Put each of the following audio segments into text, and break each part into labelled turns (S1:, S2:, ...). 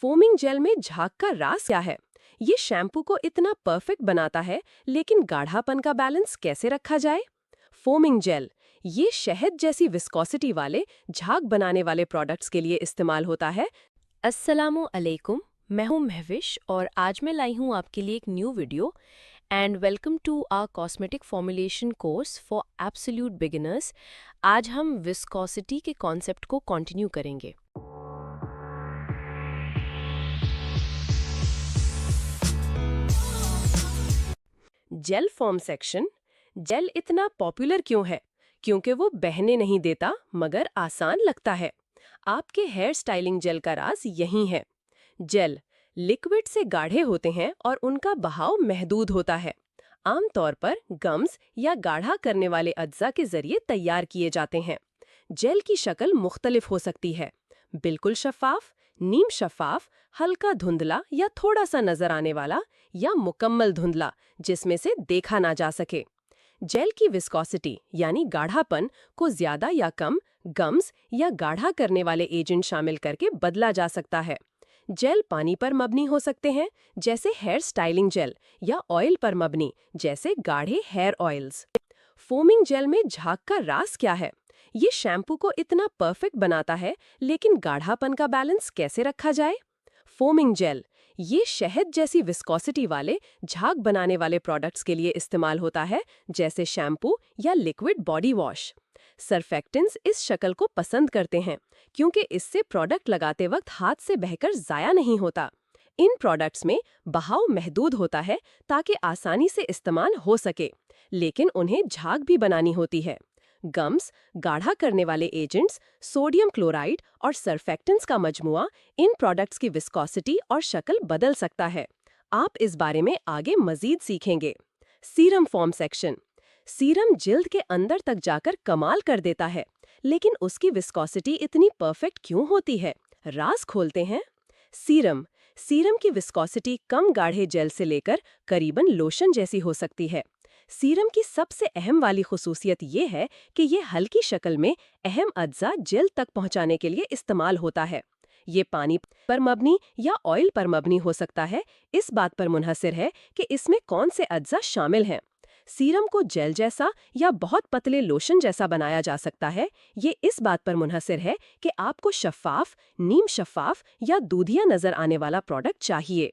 S1: Foaming jail में झाग का राज क्या है? ये शैम्पू को इतना परफेक्ट बनाता है, लेकिन गाढ़ापन का बैलेंस कैसे रखा जाए? फोमिंग जेल ये शहद जैसी विस्कोसिटी वाले झाग बनाने वाले प्रोडक्ट्स के लिए इस्तेमाल होता है।
S2: अस्सलामु अलैकुम। मैं हूं महविश और आज मैं लाई हूं आपके लिए एक new video and welcome to our cosmetic formulation course for absolute beginners. आज हम विस्कोसिटी के कॉन्सेप्ट को कंटिन्यू करेंगे।
S1: Gel form section. जेल इतना पॉपुलर क्यों है? क्योंकि वो बहने नहीं देता मगर आसान लगता है। आपके हेयर स्टाइलिंग जेल का राज यही है। जेल लिक्विड से गाढ़े होते हैं और उनका बहाव महदूद होता है। आमतौर पर गम्स या गाढ़ा करने वाले अज्जा के जरिए तैयार किए जाते हैं। जेल की शक्ल मुख्तलिफ हो सकती है। बिल्कुल शफाफ, नीम शफाफ, हल्का धुंधला या थोड़ा सा नजर आने वाला, या मुकम्मल धुंधला जिसमें से देखा ना जा सके। जेल की विस्कोसिटी यानी गाढ़ापन को ज्यादा या कम गम्स या गाढ़ा करने वाले एजेंट शामिल करके बदला जा सकता है। जेल पानी पर मबनी हो सकते हैं, जैसे हेयर स्टाइलिंग जेल, या ऑयल पर मबनी, जैसे गाढ़े हेयर ऑयल्स। फोमिंग जेल में झाग का राज क्या है? ये शैम्पू को इतना परफेक्ट बनाता है, लेकिन गाढ़ापन का बैलेंस कैसे रखा जाए? फोमिंग जेल ये शहद जैसी विस्कोसिटी वाले झाग बनाने वाले प्रोडक्ट्स के लिए इस्तेमाल होता है, जैसे शैम्पू या लिक्विड बॉडी वॉश। सरफेक्टेंट्स इस शक्ल को पसंद करते हैं, क्योंकि इससे प्रोडक्ट लगाते वक्त हाथ से बहकर जाया नहीं होता। इन प्रोडक्ट्स में बहाव महदूद होता है ताकि आसानी से इस्तेमाल हो सके, लेकिन उन्हें झाग भी बनानी होती है। गम्स, गाढ़ा करने वाले एजेंट्स, सोडियम क्लोराइड और सरफेक्टेंट्स का मजमुआ इन प्रोडक्ट्स की विस्कोसिटी और शक्ल बदल सकता है। आप इस बारे में आगे मजीद सीखेंगे। Serum form section. सीरम जिल्द के अंदर तक जाकर कमाल कर देता है, लेकिन उसकी विस्कोसिटी इतनी परफेक्ट क्यों होती है? राज खोलते हैं। सीरम सीरम की विस्कोसिटी कम गाढ़े जेल से लेकर करीबन लोशन जैसी हो सकती है। सीरम की सबसे अहम वाली खुसूसियत ये है कि ये हल्की शक्ल में अहम अज्जा जेल तक पहुंचाने के लिए इस्तेमाल होता है। ये पानी पर मबनी या ऑयल पर मबनी हो सकता है, इस बात पर मुनहसिर है कि इसमें कौन से अज्जा शामिल हैं। सीरम को जेल जैसा या बहुत पतले लोशन जैसा बनाया जा सकता है, ये इस बात पर मुनहसिर है कि आपको शफाफ, नीम शफाफ या दूधिया नजर आने वाला प्रोडक्ट चाहिए।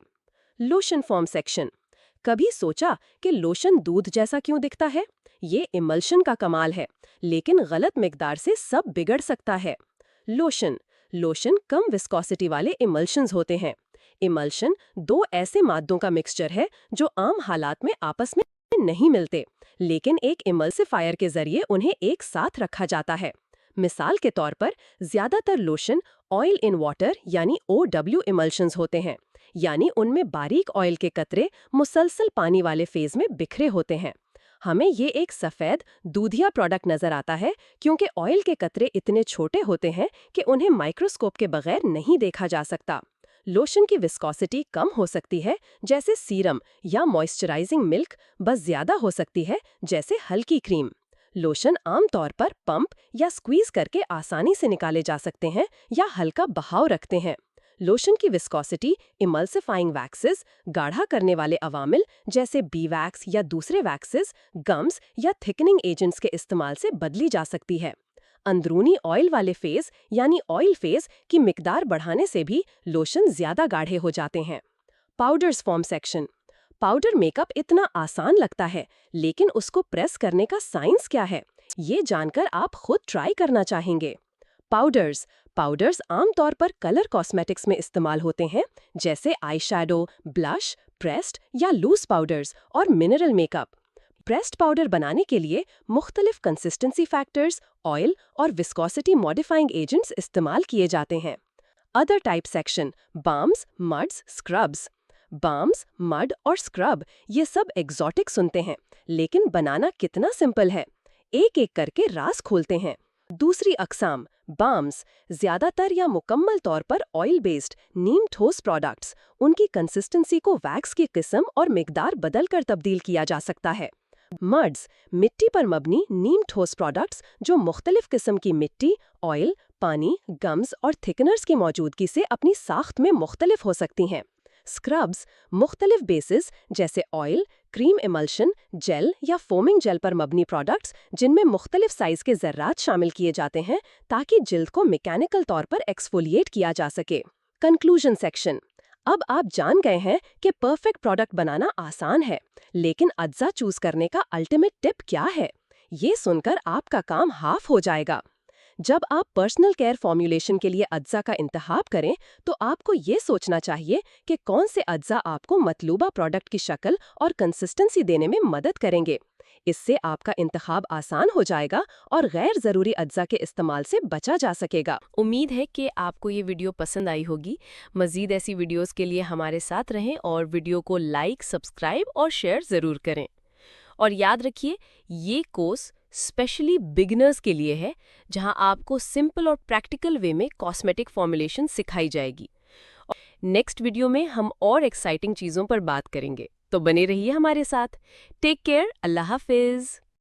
S1: Lotion form section. कभी सोचा कि लोशन दूध जैसा क्यों दिखता है? ये इमल्शन का कमाल है, लेकिन गलत मिकदार से सब बिगड़ सकता है। लोशन लोशन कम विस्कोसिटी वाले इमल्शंस होते हैं। इमल्शन दो ऐसे मादों का मिक्सचर है जो आम हालात में आपस में नहीं मिलते, लेकिन एक इमल्सिफायर के जरिए उन्हें एक साथ रखा जाता है। मिसाल के तौर पर, ज्यादातर लोशन ऑयल इन वाटर यानी OW इमल्शंस होते हैं, यानी उनमें बारीक ऑयल के कतरे मुसलसल पानी वाले फेज में बिखरे होते हैं। हमें ये एक सफेद दूधिया प्रोडक्ट नजर आता है, क्योंकि ऑयल के कतरे इतने छोटे होते हैं कि उन्हें माइक्रोस्कोप के बगैर नहीं देखा जा सकता। लोशन की विस्कोसिटी कम हो सकती है, जैसे सीरम, या मॉइस्चराइजिंग मिल्क, बस ज्यादा हो सकती है, जैसे हल्की क्रीम। लोशन आमतौर पर पंप या स्क्वीज करके आसानी से निकाले जा सकते हैं या हल्का बहाव रखते हैं। लोशन की विस्कोसिटी इमल्सिफाइंग वैक्सेस, गाढ़ा करने वाले अवामिल जैसे बी वैक्स या दूसरे वैक्सेस, गम्स या थिकनिंग एजेंट्स के इस्तेमाल से बदली जा सकती है। अंदरूनी ऑयल वाले फेज यानी ऑयल फेज की मिकदार बढ़ाने से भी लोशन ज्यादा गाढ़े हो जाते हैं। Powders form section. Powder makeup इतना आसान लगता है, लेकिन उसको प्रेस करने का साइंस क्या है? ये जानकर आप खुद ट्राई करना चाहेंगे। पाउडर्स पाउडर्स आमतौर पर कलर कॉस्मेटिक्स में इस्तेमाल होते हैं, जैसे आई शैडो, ब्लश, प्रेस्ड या लूज पाउडर्स और मिनरल मेकअप। प्रेस्ड पाउडर बनाने के लिए मुख्तलिफ कंसिस्टेंसी फैक्टर्स, ऑयल और विस्कोसिटी मॉडिफाइंग एजेंट्स इस्तेमाल किए जाते हैं। Other type section. Balms, muds, scrubs. Balms, mud और स्क्रब ये सब एग्जॉटिक सुनते हैं, लेकिन बनाना कितना सिंपल है। एक एक करके राज खोलते हैं। दूसरी अकसाम। बाम्स ज्यादातर या मुकम्मल तौर पर ऑयल बेस्ड नीम ठोस प्रोडक्ट्स। उनकी कंसिस्टेंसी को वैक्स की किस्म और मिकदार बदलकर तब्दील किया जा सकता है। मड्स मिट्टी पर मबनी नीम ठोस प्रोडक्ट्स जो मुख्तलिफ किस्म की मिट्टी, ऑयल, पानी, गम्स और थिकनर्स की मौजूदगी से अपनी साख्त में मुख्तलिफ हो सकती हैं। स्क्रब्स मुख्तलिफ बेसिस जैसे ऑयल, क्रीम इमल्शन, जेल या फोमिंग जेल पर मबनी प्रोडक्ट्स जिनमें मुख्तलिफ साइज के ज़र्रात शामिल किए जाते हैं ताकि जिल्द को मैकेनिकल तौर पर एक्सफोलिएट किया जा सके। Conclusion section. अब आप जान गए हैं कि परफेक्ट प्रोडक्ट बनाना आसान है, लेकिन अज्जा चूज करने का अल्टीमेट टिप क्या है? ये सुनकर आपका काम हाफ हो जाएगा। जब आप पर्सनल केयर फॉर्मुलेशन के लिए अज्जा का इंतखाब करें, तो आपको ये सोचना चाहिए कि कौन से अज्जा आपको मतलूबा प्रोडक्ट की शक्ल और कंसिस्टेंसी देने में मदद करेंगे। इससे आपका इंतखाब आसान हो जाएगा और गैर ज़रूरी अज्जा के इस्तेमाल से बचा जा सकेगा।
S2: उम्मीद है कि आपको ये वीडियो पसंद आई होगी। मज़ीद ऐसी वीडियोस के लिए हमारे साथ रहें और वीडियो को लाइक, सब्सक्राइब और शेयर ज़रूर करें। और याद रखिए, ये कोर्स स्पेशली बिगिनर्स के लिए है, जहां आपको सिंपल और प्रैक्टिकल वे में कॉस्मेटिक फॉर्मुलेशन सिखाई जाएगी। नेक्स्ट वीडियो में हम और एक्साइटिंग चीज़ों पर बात करेंगे, तो बने रहिए हमारे साथ। टेक केयर, अल्लाह हाफिज़।